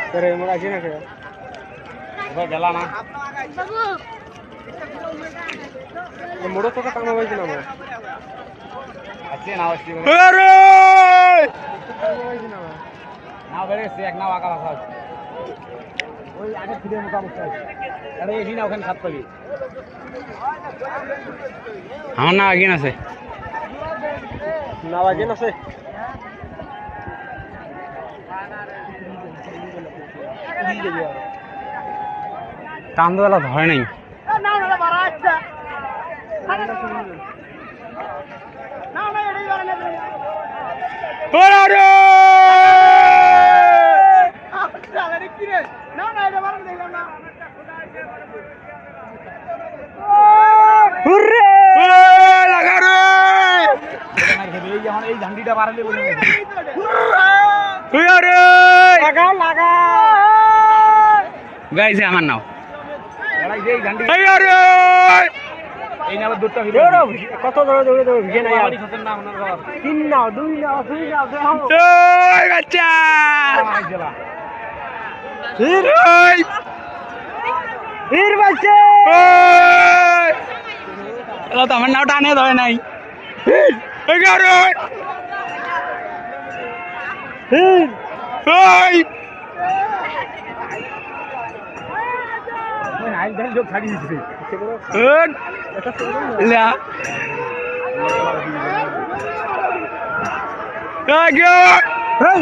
करे मोरा जी ना के भाई गला ना ये मोड़ो तो काम होई ना मोरा अच्छे ना आवाज अरे ना बेरे से एक ना वाका भाषा ওই আগে ফিরে মোটা অবস্থা আরে এই না ওখানে সাত পাবি আমার না আগে আছে না আগে আছে টান্দওয়ালা ধরে নাই না না বড় আচ্ছা না না এড়ি বারে না ওরে রে আরে কি রে না না এটা বারে দেখলাম না হুররে লাগা রে এই যখন এই ঝান্ডিটা বাড়ালে বলে ওরে রে লাগা লাগা গাইছে আমার নাও এই যে ঝান্ডি এই রে এই নাও দুটো হিরো কত ধরে ধরে ধরে ভিজে নাই আর নাম না তিন নাও দুই নাও দুই নাও ওই বাচ্চা হির ওই হির বাচ্চা এলা তো আমার নাও টানে ধরে নাই এই গারে হির ওই আইল দেন লোক ছাড়ি দিছে লা আগো হেই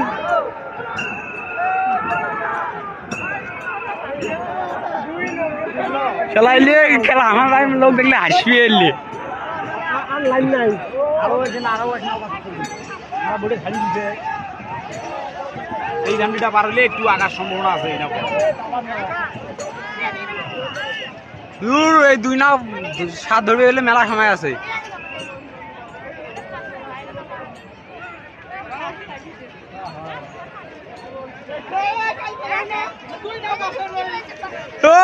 চলাইলে খেলা আমার ভাই লোক দেখলে হাসবে এলে আর লাইন নাই আরো এখানে আরো একটা আর বড় ছাড়ি দিছে এই জামডিটা পারলে একটু আগার সম্ভাবনা আছে এটা দূর এই দুই নাও সাত ধরবে গেলে মেলা সময় আছে ও